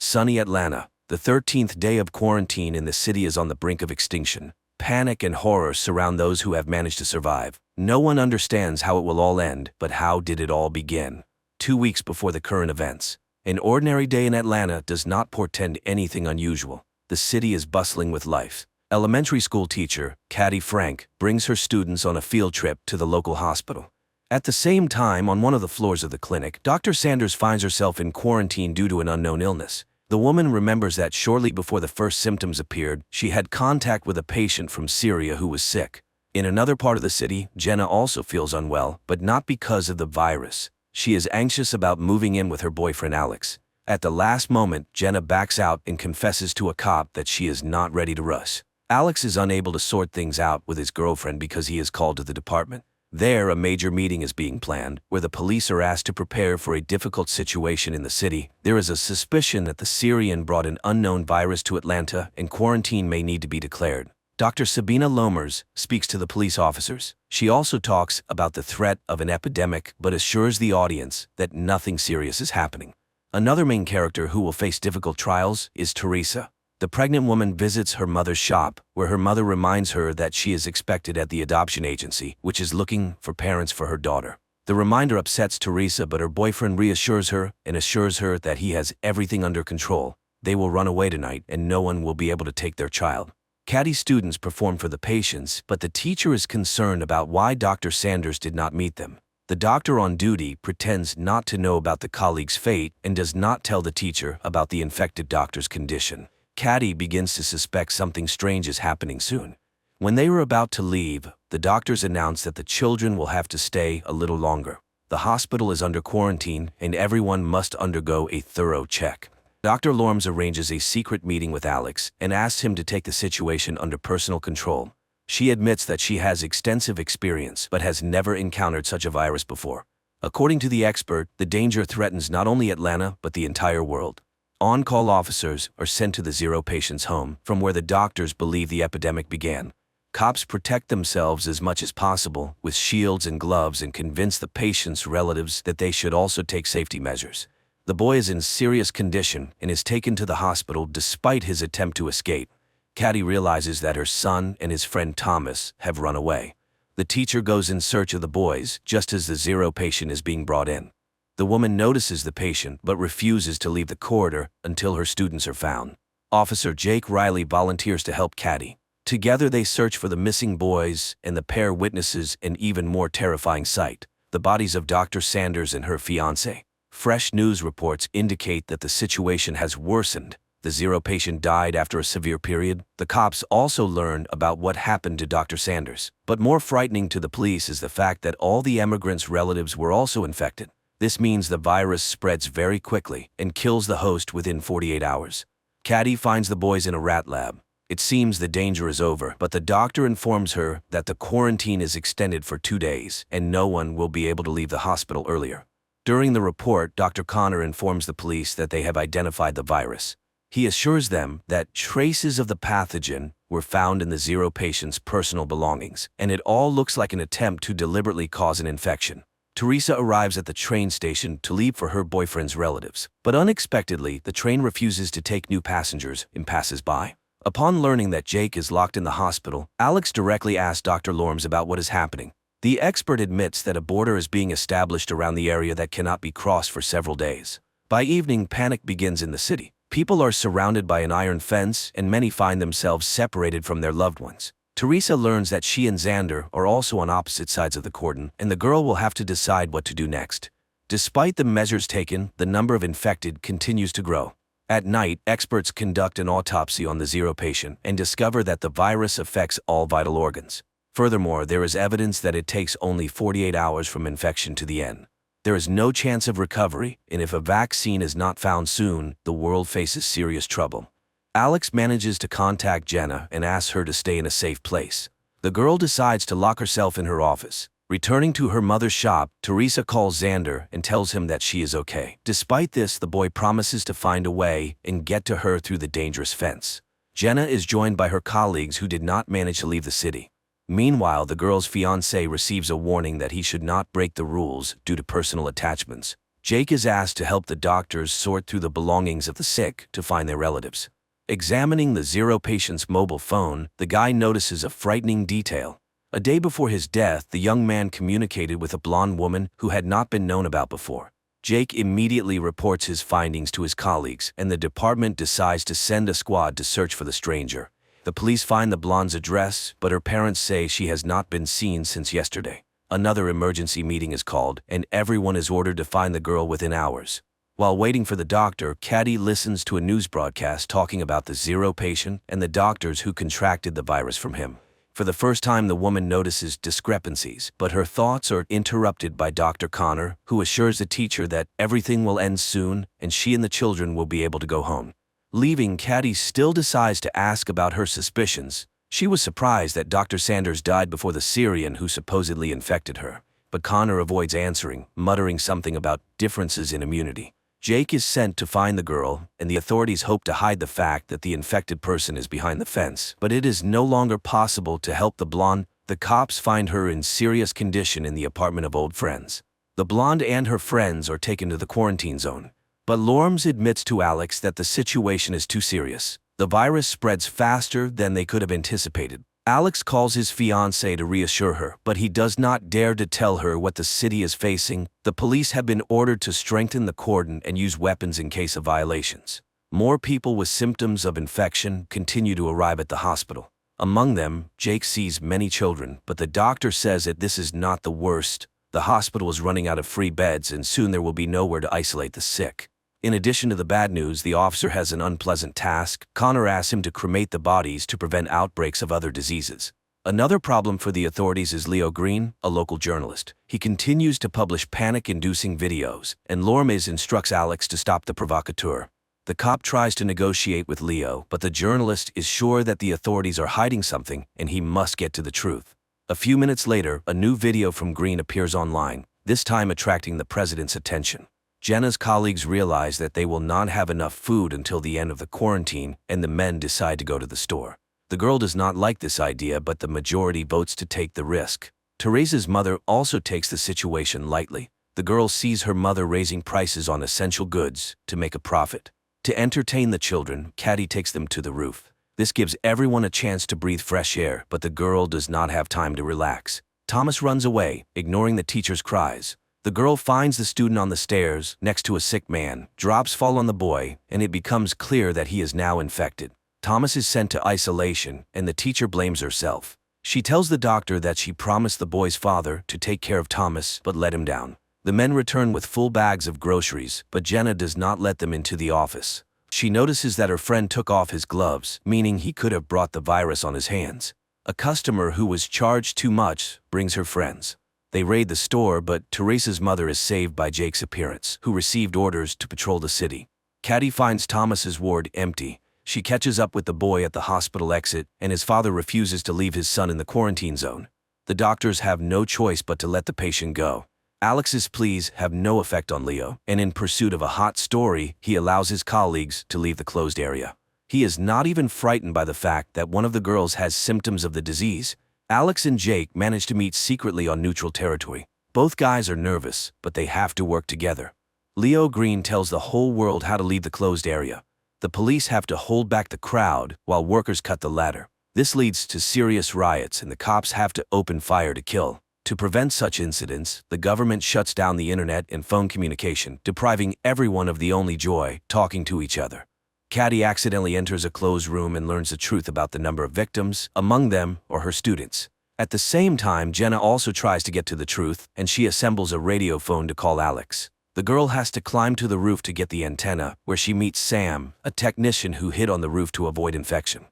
Sunny Atlanta. The 13th day of quarantine in the city is on the brink of extinction. Panic and horror surround those who have managed to survive. No one understands how it will all end, but how did it all begin? 2 weeks before the current events. An ordinary day in Atlanta does not portend anything unusual. The city is bustling with life. Elementary school teacher, Caddy Frank, brings her students on a field trip to the local hospital. At the same time, on one of the floors of the clinic, Dr. Sanders finds herself in quarantine due to an unknown illness. The woman remembers that shortly before the first symptoms appeared, she had contact with a patient from Syria who was sick. In another part of the city, Jenna also feels unwell, but not because of the virus. She is anxious about moving in with her boyfriend Alex. At the last moment, Jenna backs out and confesses to a cop that she is not ready to rush. Alex is unable to sort things out with his girlfriend because he is called to the department. There, a major meeting is being planned, where the police are asked to prepare for a difficult situation in the city. There is a suspicion that the Syrian brought an unknown virus to Atlanta and quarantine may need to be declared. Dr. Sabina Lomers speaks to the police officers. She also talks about the threat of an epidemic but assures the audience that nothing serious is happening. Another main character who will face difficult trials is Teresa. The pregnant woman visits her mother's shop, where her mother reminds her that she is expected at the adoption agency, which is looking for parents for her daughter. The reminder upsets Teresa, but her boyfriend reassures her and assures her that he has everything under control. They will run away tonight and no one will be able to take their child. Caddy's students perform for the patients, but the teacher is concerned about why Dr. Sanders did not meet them. The doctor on duty pretends not to know about the colleague's fate and does not tell the teacher about the infected doctor's condition. Caddy begins to suspect something strange is happening soon. When they were about to leave, the doctors announce that the children will have to stay a little longer. The hospital is under quarantine and everyone must undergo a thorough check. Dr. Lorms arranges a secret meeting with Alex and asks him to take the situation under personal control. She admits that she has extensive experience but has never encountered such a virus before. According to the expert, the danger threatens not only Atlanta but the entire world. On-call officers are sent to the Zero patient's home, from where the doctors believe the epidemic began. Cops protect themselves as much as possible with shields and gloves and convince the patient's relatives that they should also take safety measures. The boy is in serious condition and is taken to the hospital despite his attempt to escape. Caddy realizes that her son and his friend Thomas have run away. The teacher goes in search of the boys just as the Zero patient is being brought in. The woman notices the patient but refuses to leave the corridor until her students are found. Officer Jake Riley volunteers to help Caddy. Together they search for the missing boys, and the pair witnesses an even more terrifying sight: the bodies of Dr. Sanders and her fiancé. Fresh news reports indicate that the situation has worsened. The Zero patient died after a severe period. The cops also learn about what happened to Dr. Sanders. But more frightening to the police is the fact that all the emigrants' relatives were also infected. This means the virus spreads very quickly and kills the host within 48 hours. Caddy finds the boys in a rat lab. It seems the danger is over, but the doctor informs her that the quarantine is extended for 2 days and no one will be able to leave the hospital earlier. During the report, Dr. Connor informs the police that they have identified the virus. He assures them that traces of the pathogen were found in the Zero patient's personal belongings, and it all looks like an attempt to deliberately cause an infection. Teresa arrives at the train station to leave for her boyfriend's relatives, but unexpectedly, the train refuses to take new passengers and passes by. Upon learning that Jake is locked in the hospital, Alex directly asks Dr. Lorms about what is happening. The expert admits that a border is being established around the area that cannot be crossed for several days. By evening, panic begins in the city. People are surrounded by an iron fence, and many find themselves separated from their loved ones. Teresa learns that she and Xander are also on opposite sides of the cordon, and the girl will have to decide what to do next. Despite the measures taken, the number of infected continues to grow. At night, experts conduct an autopsy on the Zero patient and discover that the virus affects all vital organs. Furthermore, there is evidence that it takes only 48 hours from infection to the end. There is no chance of recovery, and if a vaccine is not found soon, the world faces serious trouble. Alex manages to contact Jenna and asks her to stay in a safe place. The girl decides to lock herself in her office. Returning to her mother's shop, Teresa calls Xander and tells him that she is okay. Despite this, the boy promises to find a way and get to her through the dangerous fence. Jenna is joined by her colleagues who did not manage to leave the city. Meanwhile, the girl's fiancé receives a warning that he should not break the rules due to personal attachments. Jake is asked to help the doctors sort through the belongings of the sick to find their relatives. Examining the Zero patient's mobile phone, the guy notices a frightening detail. A day before his death, the young man communicated with a blonde woman who had not been known about before. Jake immediately reports his findings to his colleagues, and the department decides to send a squad to search for the stranger. The police find the blonde's address, but her parents say she has not been seen since yesterday. Another emergency meeting is called, and everyone is ordered to find the girl within hours. While waiting for the doctor, Caddy listens to a news broadcast talking about the Zero patient and the doctors who contracted the virus from him. For the first time, the woman notices discrepancies, but her thoughts are interrupted by Dr. Connor, who assures the teacher that everything will end soon and she and the children will be able to go home. Leaving, Caddy still decides to ask about her suspicions. She was surprised that Dr. Sanders died before the Syrian who supposedly infected her, but Connor avoids answering, muttering something about differences in immunity. Jake is sent to find the girl, and the authorities hope to hide the fact that the infected person is behind the fence. But it is no longer possible to help the blonde. The cops find her in serious condition in the apartment of old friends. The blonde and her friends are taken to the quarantine zone. But Lorms admits to Alex that the situation is too serious. The virus spreads faster than they could have anticipated. Alex calls his fiancée to reassure her, but he does not dare to tell her what the city is facing. The police have been ordered to strengthen the cordon and use weapons in case of violations. More people with symptoms of infection continue to arrive at the hospital. Among them, Jake sees many children, but the doctor says that this is not the worst. The hospital is running out of free beds, and soon there will be nowhere to isolate the sick. In addition to the bad news, the officer has an unpleasant task. Connor asks him to cremate the bodies to prevent outbreaks of other diseases. Another problem for the authorities is Leo Green, a local journalist. He continues to publish panic-inducing videos, and Lormes instructs Alex to stop the provocateur. The cop tries to negotiate with Leo, but the journalist is sure that the authorities are hiding something, and he must get to the truth. A few minutes later, a new video from Green appears online, this time attracting the president's attention. Jenna's colleagues realize that they will not have enough food until the end of the quarantine, and the men decide to go to the store. The girl does not like this idea, but the majority votes to take the risk. Teresa's mother also takes the situation lightly. The girl sees her mother raising prices on essential goods to make a profit. To entertain the children, Caddy takes them to the roof. This gives everyone a chance to breathe fresh air, but the girl does not have time to relax. Thomas runs away, ignoring the teacher's cries. The girl finds the student on the stairs, next to a sick man. Drops fall on the boy, and it becomes clear that he is now infected. Thomas is sent to isolation, and the teacher blames herself. She tells the doctor that she promised the boy's father to take care of Thomas, but let him down. The men return with full bags of groceries, but Jenna does not let them into the office. She notices that her friend took off his gloves, meaning he could have brought the virus on his hands. A customer who was charged too much brings her friends. They raid the store, but Teresa's mother is saved by Jake's appearance, who received orders to patrol the city. Caddy finds Thomas's ward empty. She catches up with the boy at the hospital exit, and his father refuses to leave his son in the quarantine zone. The doctors have no choice but to let the patient go. Alex's pleas have no effect on Leo, and in pursuit of a hot story, he allows his colleagues to leave the closed area. He is not even frightened by the fact that one of the girls has symptoms of the disease. Alex and Jake manage to meet secretly on neutral territory. Both guys are nervous, but they have to work together. Leo Green tells the whole world how to leave the closed area. The police have to hold back the crowd while workers cut the ladder. This leads to serious riots, and the cops have to open fire to kill. To prevent such incidents, the government shuts down the internet and phone communication, depriving everyone of the only joy, talking to each other. Caddy accidentally enters a closed room and learns the truth about the number of victims. Among them are her students. At the same time, Jenna also tries to get to the truth, and she assembles a radio phone to call Alex. The girl has to climb to the roof to get the antenna, where she meets Sam, a technician who hid on the roof to avoid infection.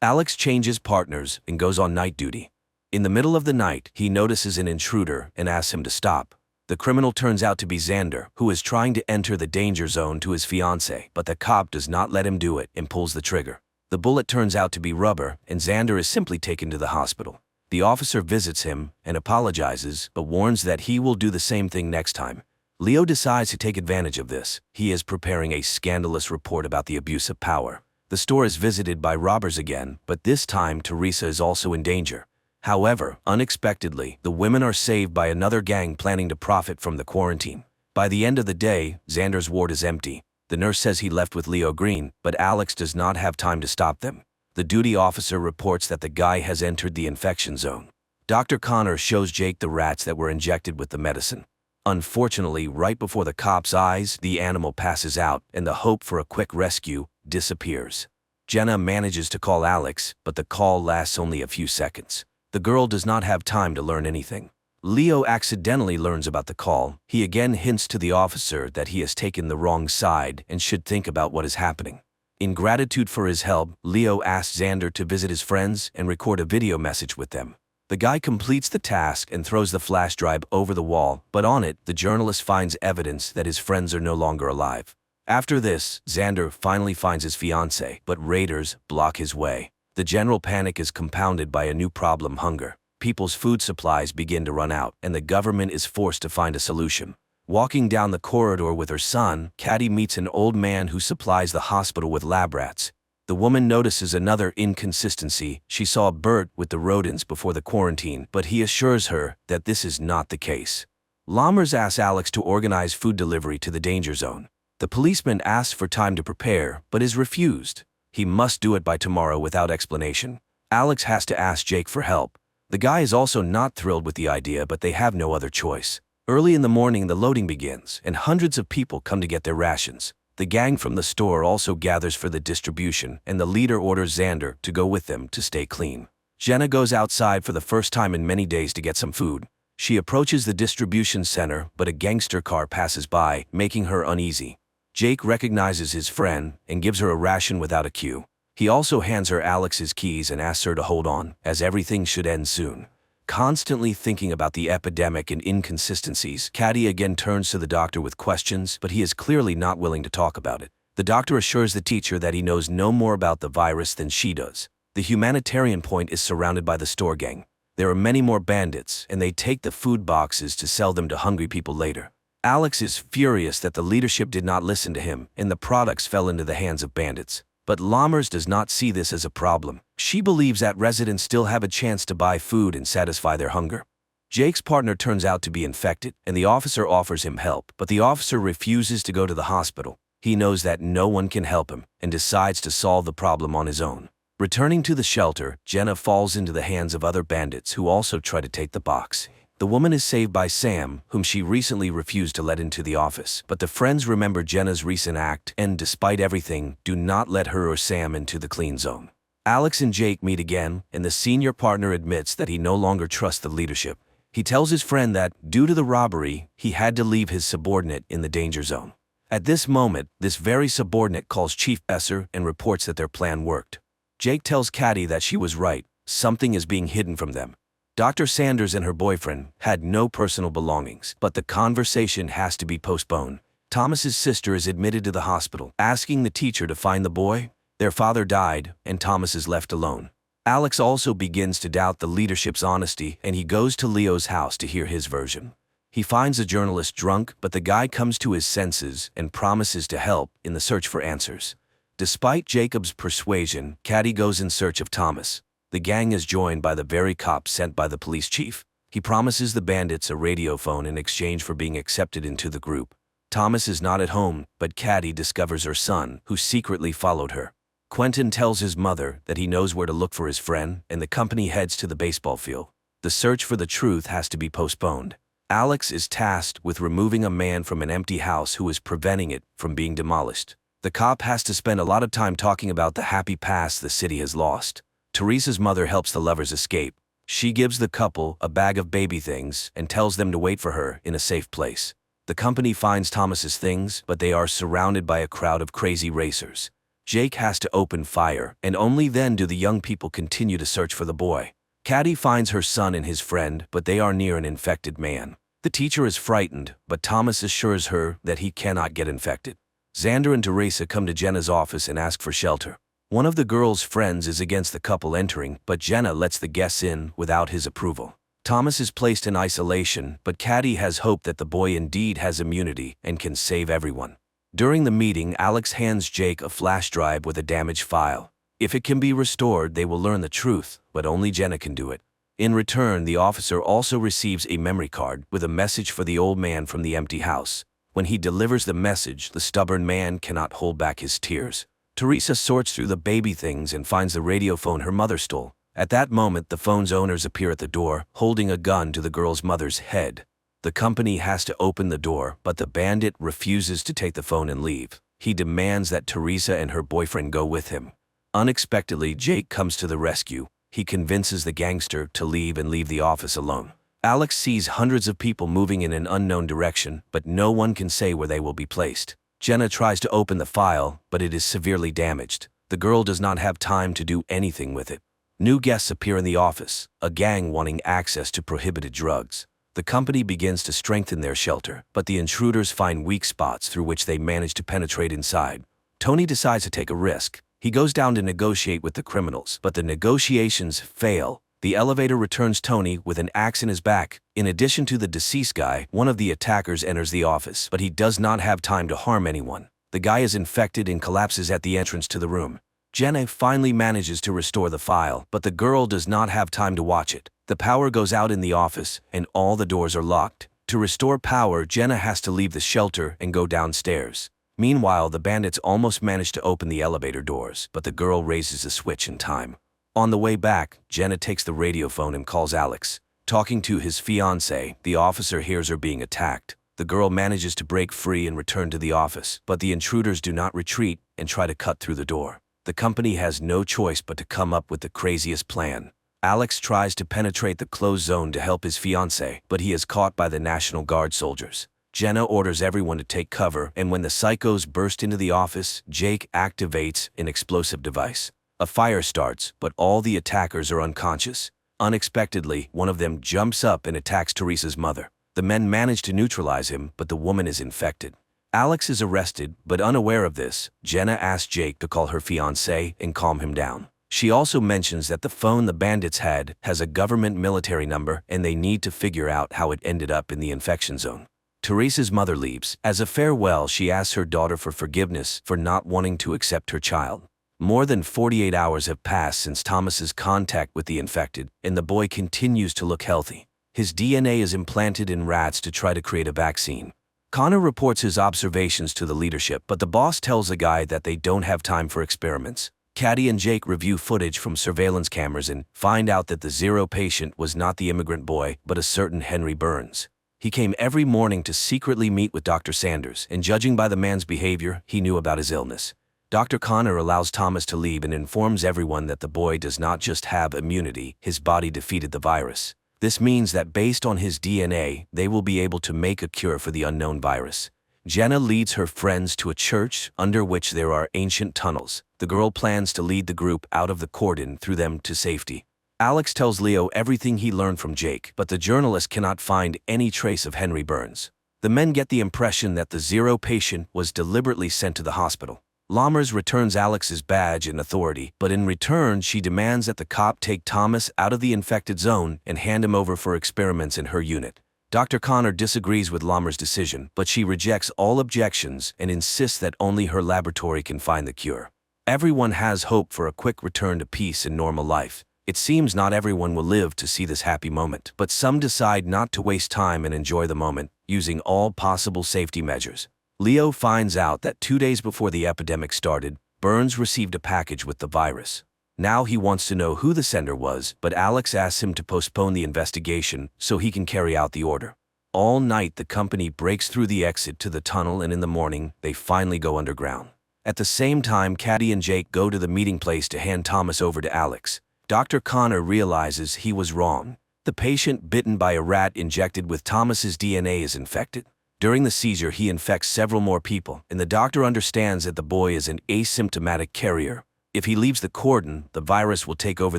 Alex changes partners and goes on night duty. In the middle of the night, he notices an intruder and asks him to stop. The criminal turns out to be Xander, who is trying to enter the danger zone to his fiancée, but the cop does not let him do it and pulls the trigger. The bullet turns out to be rubber, and Xander is simply taken to the hospital. The officer visits him and apologizes, but warns that he will do the same thing next time. Leo decides to take advantage of this. He is preparing a scandalous report about the abuse of power. The store is visited by robbers again, but this time Teresa is also in danger. However, unexpectedly, the women are saved by another gang planning to profit from the quarantine. By the end of the day, Xander's ward is empty. The nurse says he left with Leo Green, but Alex does not have time to stop them. The duty officer reports that the guy has entered the infection zone. Dr. Connor shows Jake the rats that were injected with the medicine. Unfortunately, right before the cop's eyes, the animal passes out, and the hope for a quick rescue disappears. Jenna manages to call Alex, but the call lasts only a few seconds. The girl does not have time to learn anything. Leo accidentally learns about the call. He again hints to the officer that he has taken the wrong side and should think about what is happening. In gratitude for his help, Leo asks Xander to visit his friends and record a video message with them. The guy completes the task and throws the flash drive over the wall, but on it, the journalist finds evidence that his friends are no longer alive. After this, Xander finally finds his fiancée, but raiders block his way. The general panic is compounded by a new problem: hunger. People's food supplies begin to run out, and the government is forced to find a solution. Walking down the corridor with her son, Caddy meets an old man who supplies the hospital with lab rats. The woman notices another inconsistency. She saw Bert with the rodents before the quarantine, but he assures her that this is not the case. Lammers asks Alex to organize food delivery to the danger zone. The policeman asks for time to prepare, but is refused. He must do it by tomorrow without explanation. Alex has to ask Jake for help. The guy is also not thrilled with the idea, but they have no other choice. Early in the morning, the loading begins, and hundreds of people come to get their rations. The gang from the store also gathers for the distribution, and the leader orders Xander to go with them to stay clean. Jenna goes outside for the first time in many days to get some food. She approaches the distribution center, but a gangster car passes by, making her uneasy. Jake recognizes his friend and gives her a ration without a cue. He also hands her Alex's keys and asks her to hold on, as everything should end soon. Constantly thinking about the epidemic and inconsistencies, Caddy again turns to the doctor with questions, but he is clearly not willing to talk about it. The doctor assures the teacher that he knows no more about the virus than she does. The humanitarian point is surrounded by the store gang. There are many more bandits, and they take the food boxes to sell them to hungry people later. Alex is furious that the leadership did not listen to him, and the products fell into the hands of bandits. But Lammers does not see this as a problem. She believes that residents still have a chance to buy food and satisfy their hunger. Jake's partner turns out to be infected, and the officer offers him help, but the officer refuses to go to the hospital. He knows that no one can help him, and decides to solve the problem on his own. Returning to the shelter, Jenna falls into the hands of other bandits who also try to take the box. The woman is saved by Sam, whom she recently refused to let into the office, but the friends remember Jenna's recent act and, despite everything, do not let her or Sam into the clean zone. Alex and Jake meet again, and the senior partner admits that he no longer trusts the leadership. He tells his friend that, due to the robbery, he had to leave his subordinate in the danger zone. At this moment, this very subordinate calls Chief Esser and reports that their plan worked. Jake tells Caddy that she was right, something is being hidden from them. Dr. Sanders and her boyfriend had no personal belongings, but the conversation has to be postponed. Thomas's sister is admitted to the hospital, asking the teacher to find the boy. Their father died, and Thomas is left alone. Alex also begins to doubt the leadership's honesty, and he goes to Leo's house to hear his version. He finds the journalist drunk, but the guy comes to his senses and promises to help in the search for answers. Despite Jacob's persuasion, Caddy goes in search of Thomas. The gang is joined by the very cop sent by the police chief. He promises the bandits a radio phone in exchange for being accepted into the group. Thomas is not at home, but Caddy discovers her son, who secretly followed her. Quentin tells his mother that he knows where to look for his friend, and the company heads to the baseball field. The search for the truth has to be postponed. Alex is tasked with removing a man from an empty house who is preventing it from being demolished. The cop has to spend a lot of time talking about the happy past the city has lost. Teresa's mother helps the lovers escape. She gives the couple a bag of baby things and tells them to wait for her in a safe place. The company finds Thomas's things, but they are surrounded by a crowd of crazy racers. Jake has to open fire, and only then do the young people continue to search for the boy. Caddy finds her son and his friend, but they are near an infected man. The teacher is frightened, but Thomas assures her that he cannot get infected. Xander and Teresa come to Jenna's office and ask for shelter. One of the girl's friends is against the couple entering, but Jenna lets the guests in without his approval. Thomas is placed in isolation, but Caddy has hope that the boy indeed has immunity and can save everyone. During the meeting, Alex hands Jake a flash drive with a damaged file. If it can be restored, they will learn the truth, but only Jenna can do it. In return, the officer also receives a memory card with a message for the old man from the empty house. When he delivers the message, the stubborn man cannot hold back his tears. Teresa sorts through the baby things and finds the radio phone her mother stole. At that moment, the phone's owners appear at the door, holding a gun to the girl's mother's head. The company has to open the door, but the bandit refuses to take the phone and leave. He demands that Teresa and her boyfriend go with him. Unexpectedly, Jake comes to the rescue. He convinces the gangster to leave the office alone. Alex sees hundreds of people moving in an unknown direction, but no one can say where they will be placed. Jenna tries to open the file, but it is severely damaged. The girl does not have time to do anything with it. New guests appear in the office, a gang wanting access to prohibited drugs. The company begins to strengthen their shelter, but the intruders find weak spots through which they manage to penetrate inside. Tony decides to take a risk. He goes down to negotiate with the criminals, but the negotiations fail. The elevator returns Tony with an axe in his back. In addition to the deceased guy, one of the attackers enters the office, but he does not have time to harm anyone. The guy is infected and collapses at the entrance to the room. Jenna finally manages to restore the file, but the girl does not have time to watch it. The power goes out in the office, and all the doors are locked. To restore power, Jenna has to leave the shelter and go downstairs. Meanwhile, the bandits almost manage to open the elevator doors, but the girl raises the switch in time. On the way back, Jenna takes the radio phone and calls Alex. Talking to his fiancée, the officer hears her being attacked. The girl manages to break free and return to the office, but the intruders do not retreat and try to cut through the door. The company has no choice but to come up with the craziest plan. Alex tries to penetrate the closed zone to help his fiancée, but he is caught by the National Guard soldiers. Jenna orders everyone to take cover, and when the psychos burst into the office, Jake activates an explosive device. A fire starts, but all the attackers are unconscious. Unexpectedly, one of them jumps up and attacks Teresa's mother. The men manage to neutralize him, but the woman is infected. Alex is arrested, but unaware of this, Jenna asks Jake to call her fiancé and calm him down. She also mentions that the phone the bandits had has a government military number and they need to figure out how it ended up in the infection zone. Teresa's mother leaves. As a farewell, she asks her daughter for forgiveness for not wanting to accept her child. More than 48 hours have passed since Thomas's contact with the infected, and the boy continues to look healthy. His DNA is implanted in rats to try to create a vaccine. Connor reports his observations to the leadership, but the boss tells the guy that they don't have time for experiments. Caddy and Jake review footage from surveillance cameras and find out that the zero patient was not the immigrant boy, but a certain Henry Burns. He came every morning to secretly meet with Dr. Sanders, and judging by the man's behavior, he knew about his illness. Dr. Connor allows Thomas to leave and informs everyone that the boy does not just have immunity, his body defeated the virus. This means that based on his DNA, they will be able to make a cure for the unknown virus. Jenna leads her friends to a church under which there are ancient tunnels. The girl plans to lead the group out of the cordon through them to safety. Alex tells Leo everything he learned from Jake, but the journalist cannot find any trace of Henry Burns. The men get the impression that the zero patient was deliberately sent to the hospital. Lammers returns Alex's badge and authority, but in return she demands that the cop take Thomas out of the infected zone and hand him over for experiments in her unit. Dr. Connor disagrees with Lammers' decision, but she rejects all objections and insists that only her laboratory can find the cure. Everyone has hope for a quick return to peace and normal life. It seems not everyone will live to see this happy moment, but some decide not to waste time and enjoy the moment, using all possible safety measures. Leo finds out that 2 days before the epidemic started, Burns received a package with the virus. Now he wants to know who the sender was, but Alex asks him to postpone the investigation so he can carry out the order. All night the company breaks through the exit to the tunnel, and in the morning they finally go underground. At the same time, Caddy and Jake go to the meeting place to hand Thomas over to Alex. Dr. Connor realizes he was wrong. The patient bitten by a rat injected with Thomas's DNA is infected. During the seizure, he infects several more people, and the doctor understands that the boy is an asymptomatic carrier. If he leaves the cordon, the virus will take over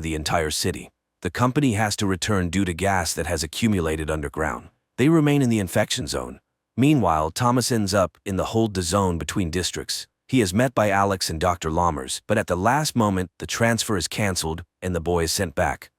the entire city. The company has to return due to gas that has accumulated underground. They remain in the infection zone. Meanwhile, Thomas ends up in the hold the zone between districts. He is met by Alex and Dr. Lammers, but at the last moment, the transfer is cancelled and the boy is sent back.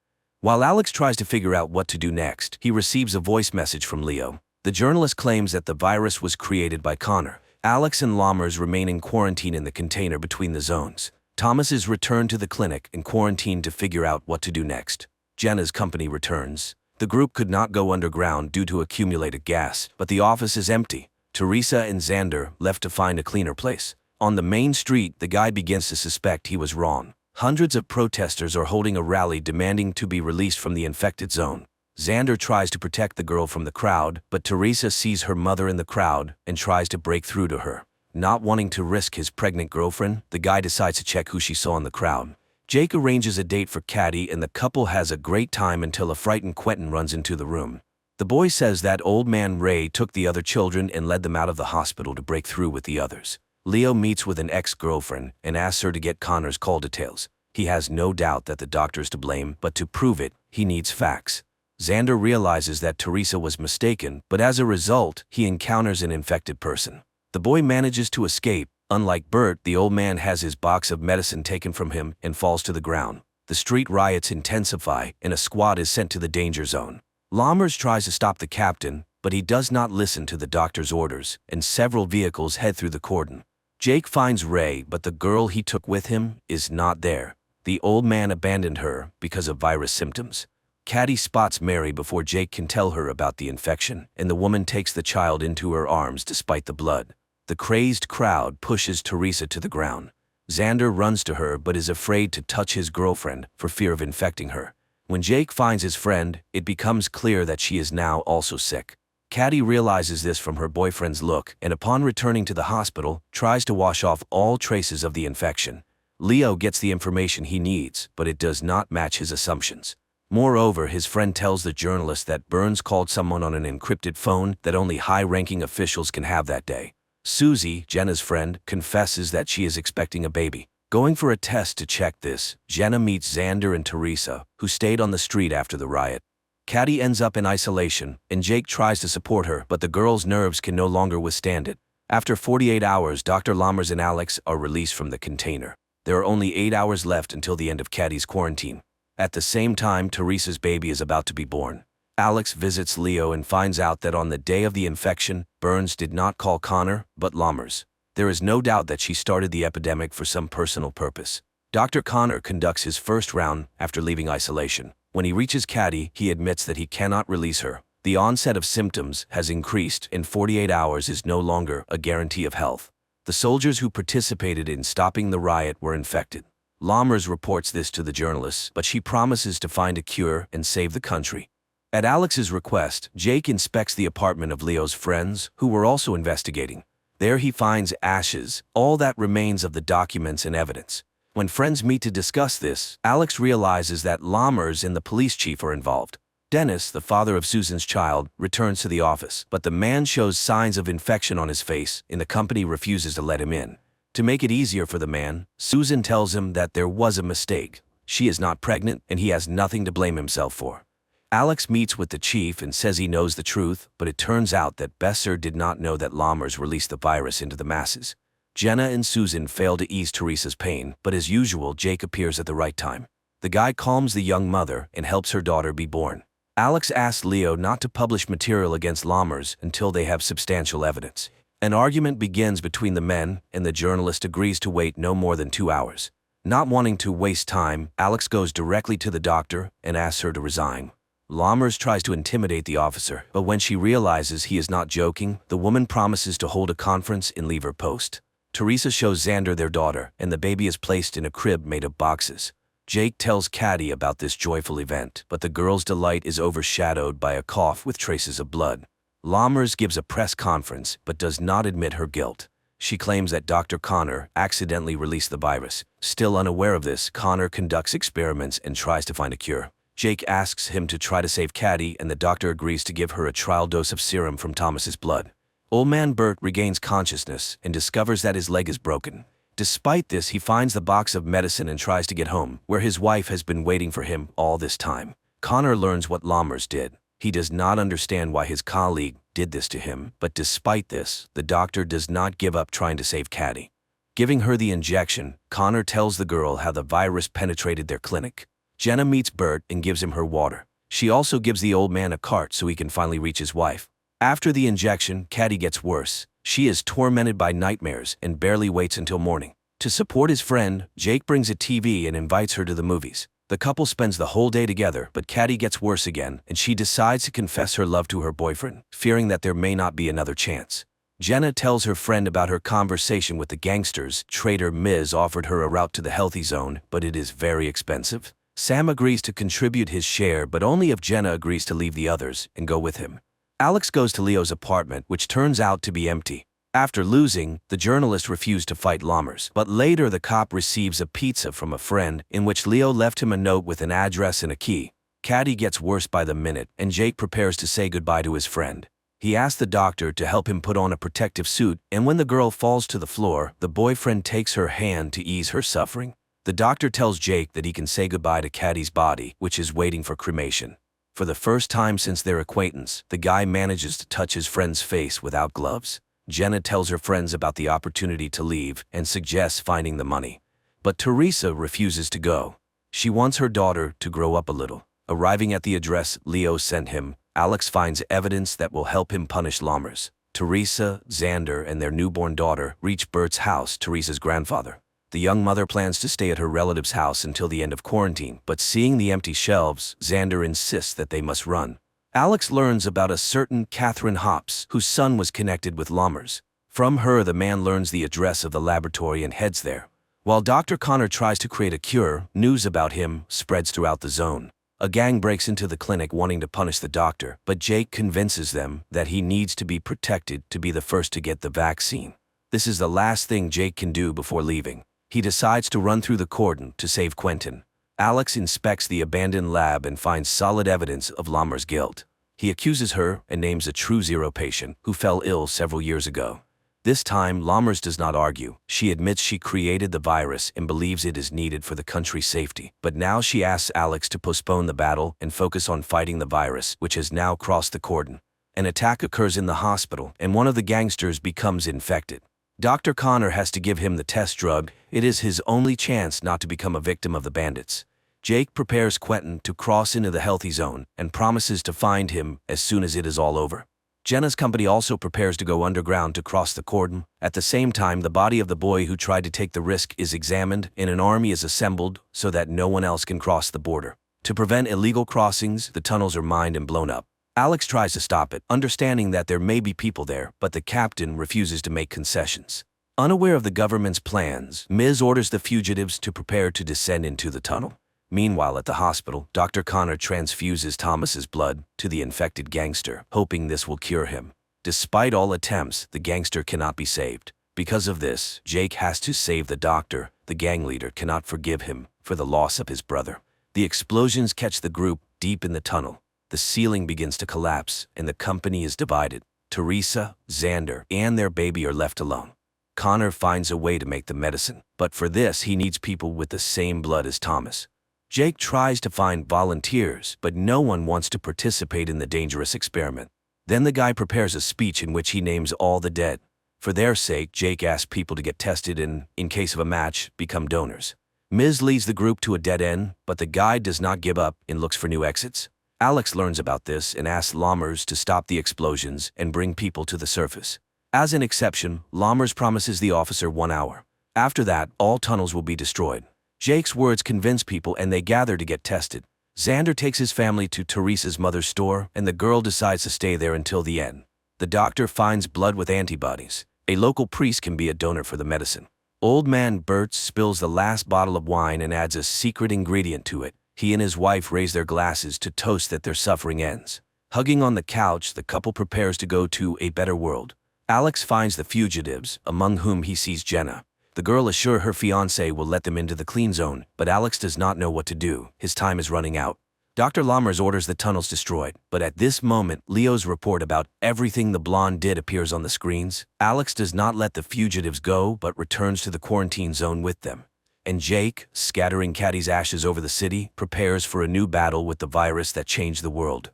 While Alex tries to figure out what to do next, he receives a voice message from Leo. The journalist claims that the virus was created by Connor. Alex and Lammers remain in quarantine in the container between the zones. Thomas is returned to the clinic and quarantined to figure out what to do next. Jenna's company returns. The group could not go underground due to accumulated gas, but the office is empty. Teresa and Xander left to find a cleaner place. On the main street, the guy begins to suspect he was wrong. Hundreds of protesters are holding a rally demanding to be released from the infected zone. Xander tries to protect the girl from the crowd, but Teresa sees her mother in the crowd and tries to break through to her. Not wanting to risk his pregnant girlfriend, the guy decides to check who she saw in the crowd. Jake arranges a date for Caddy and the couple has a great time until a frightened Quentin runs into the room. The boy says that old man Ray took the other children and led them out of the hospital to break through with the others. Leo meets with an ex-girlfriend and asks her to get Connor's call details. He has no doubt that the doctor's to blame, but to prove it, he needs facts. Xander realizes that Teresa was mistaken, but as a result, he encounters an infected person. The boy manages to escape. Unlike Bert, the old man has his box of medicine taken from him and falls to the ground. The street riots intensify and a squad is sent to the danger zone. Lammers tries to stop the captain, but he does not listen to the doctor's orders, and several vehicles head through the cordon. Jake finds Ray, but the girl he took with him is not there. The old man abandoned her because of virus symptoms. Caddy spots Mary before Jake can tell her about the infection, and the woman takes the child into her arms despite the blood. The crazed crowd pushes Teresa to the ground. Xander runs to her but is afraid to touch his girlfriend for fear of infecting her. When Jake finds his friend, it becomes clear that she is now also sick. Caddy realizes this from her boyfriend's look and upon returning to the hospital, tries to wash off all traces of the infection. Leo gets the information he needs, but it does not match his assumptions. Moreover, his friend tells the journalist that Burns called someone on an encrypted phone that only high-ranking officials can have that day. Susie, Jenna's friend, confesses that she is expecting a baby. Going for a test to check this, Jenna meets Xander and Teresa, who stayed on the street after the riot. Caddy ends up in isolation, and Jake tries to support her, but the girl's nerves can no longer withstand it. After 48 hours, Dr. Lammers and Alex are released from the container. There are only 8 hours left until the end of Caddy's quarantine. At the same time, Teresa's baby is about to be born. Alex visits Leo and finds out that on the day of the infection, Burns did not call Connor, but Lammers. There is no doubt that she started the epidemic for some personal purpose. Dr. Connor conducts his first round after leaving isolation. When he reaches Caddy, he admits that he cannot release her. The onset of symptoms has increased, and 48 hours is no longer a guarantee of health. The soldiers who participated in stopping the riot were infected. Lammers reports this to the journalists, but she promises to find a cure and save the country. At Alex's request, Jake inspects the apartment of Leo's friends, who were also investigating. There he finds ashes, all that remains of the documents and evidence. When friends meet to discuss this, Alex realizes that Lammers and the police chief are involved. Dennis, the father of Susan's child, returns to the office, but the man shows signs of infection on his face, and the company refuses to let him in. To make it easier for the man, Susan tells him that there was a mistake. She is not pregnant, and he has nothing to blame himself for. Alex meets with the chief and says he knows the truth, but it turns out that Besser did not know that Lammers released the virus into the masses. Jenna and Susan fail to ease Teresa's pain, but as usual, Jake appears at the right time. The guy calms the young mother and helps her daughter be born. Alex asks Leo not to publish material against Lammers until they have substantial evidence. An argument begins between the men, and the journalist agrees to wait no more than 2 hours. Not wanting to waste time, Alex goes directly to the doctor and asks her to resign. Lammers tries to intimidate the officer, but when she realizes he is not joking, the woman promises to hold a conference and leave her post. Teresa shows Xander their daughter, and the baby is placed in a crib made of boxes. Jake tells Caddy about this joyful event, but the girl's delight is overshadowed by a cough with traces of blood. Lammers gives a press conference, but does not admit her guilt. She claims that Dr. Connor accidentally released the virus. Still unaware of this, Connor conducts experiments and tries to find a cure. Jake asks him to try to save Caddy, and the doctor agrees to give her a trial dose of serum from Thomas's blood. Old man Bert regains consciousness and discovers that his leg is broken. Despite this, he finds the box of medicine and tries to get home, where his wife has been waiting for him all this time. Connor learns what Lammers did. He does not understand why his colleague did this to him, but despite this, the doctor does not give up trying to save Caddy. Giving her the injection, Connor tells the girl how the virus penetrated their clinic. Jenna meets Bert and gives him her water. She also gives the old man a cart so he can finally reach his wife. After the injection, Caddy gets worse. She is tormented by nightmares and barely waits until morning. To support his friend, Jake brings a TV and invites her to the movies. The couple spends the whole day together, but Caddy gets worse again, and she decides to confess her love to her boyfriend, fearing that there may not be another chance. Jenna tells her friend about her conversation with the gangsters. Trader Miz offered her a route to the healthy zone, but it is very expensive. Sam agrees to contribute his share, but only if Jenna agrees to leave the others and go with him. Alex goes to Leo's apartment, which turns out to be empty. After losing, the journalist refused to fight Lammers, but later the cop receives a pizza from a friend in which Leo left him a note with an address and a key. Caddy gets worse by the minute, and Jake prepares to say goodbye to his friend. He asks the doctor to help him put on a protective suit, and when the girl falls to the floor, the boyfriend takes her hand to ease her suffering. The doctor tells Jake that he can say goodbye to Caddy's body, which is waiting for cremation. For the first time since their acquaintance, the guy manages to touch his friend's face without gloves. Jenna tells her friends about the opportunity to leave and suggests finding the money. But Teresa refuses to go. She wants her daughter to grow up a little. Arriving at the address Leo sent him, Alex finds evidence that will help him punish Lammers. Teresa, Xander, and their newborn daughter reach Bert's house, Teresa's grandfather. The young mother plans to stay at her relative's house until the end of quarantine, but seeing the empty shelves, Xander insists that they must run. Alex learns about a certain Catherine Hops, whose son was connected with Lammers. From her, the man learns the address of the laboratory and heads there. While Dr. Connor tries to create a cure, news about him spreads throughout the zone. A gang breaks into the clinic wanting to punish the doctor, but Jake convinces them that he needs to be protected to be the first to get the vaccine. This is the last thing Jake can do before leaving. He decides to run through the cordon to save Quentin. Alex inspects the abandoned lab and finds solid evidence of Lammers' guilt. He accuses her and names a True Zero patient who fell ill several years ago. This time, Lammers does not argue. She admits she created the virus and believes it is needed for the country's safety. But now she asks Alex to postpone the battle and focus on fighting the virus, which has now crossed the cordon. An attack occurs in the hospital, and one of the gangsters becomes infected. Dr. Connor has to give him the test drug. It is his only chance not to become a victim of the bandits. Jake prepares Quentin to cross into the healthy zone and promises to find him as soon as it is all over. Jenna's company also prepares to go underground to cross the cordon. At the same time, the body of the boy who tried to take the risk is examined, and an army is assembled so that no one else can cross the border. To prevent illegal crossings, the tunnels are mined and blown up. Alex tries to stop it, understanding that there may be people there, but the captain refuses to make concessions. Unaware of the government's plans, Miz orders the fugitives to prepare to descend into the tunnel. Meanwhile, at the hospital, Dr. Connor transfuses Thomas's blood to the infected gangster, hoping this will cure him. Despite all attempts, the gangster cannot be saved. Because of this, Jake has to save the doctor. The gang leader cannot forgive him for the loss of his brother. The explosions catch the group deep in the tunnel. The ceiling begins to collapse, and the company is divided. Teresa, Xander, and their baby are left alone. Connor finds a way to make the medicine, but for this he needs people with the same blood as Thomas. Jake tries to find volunteers, but no one wants to participate in the dangerous experiment. Then the guy prepares a speech in which he names all the dead. For their sake, Jake asks people to get tested and, in case of a match, become donors. Miz leads the group to a dead end, but the guy does not give up and looks for new exits. Alex learns about this and asks Lammers to stop the explosions and bring people to the surface. As an exception, Lammers promises the officer 1 hour. After that, all tunnels will be destroyed. Jake's words convince people and they gather to get tested. Xander takes his family to Teresa's mother's store, and the girl decides to stay there until the end. The doctor finds blood with antibodies. A local priest can be a donor for the medicine. Old man Bert spills the last bottle of wine and adds a secret ingredient to it. He and his wife raise their glasses to toast that their suffering ends. Hugging on the couch, the couple prepares to go to a better world. Alex finds the fugitives, among whom he sees Jenna. The girl assures her fiancé will let them into the clean zone, but Alex does not know what to do. His time is running out. Dr. Lammers orders the tunnels destroyed, but at this moment, Leo's report about everything the blonde did appears on the screens. Alex does not let the fugitives go, but returns to the quarantine zone with them. And Jake, scattering Caddy's ashes over the city, prepares for a new battle with the virus that changed the world.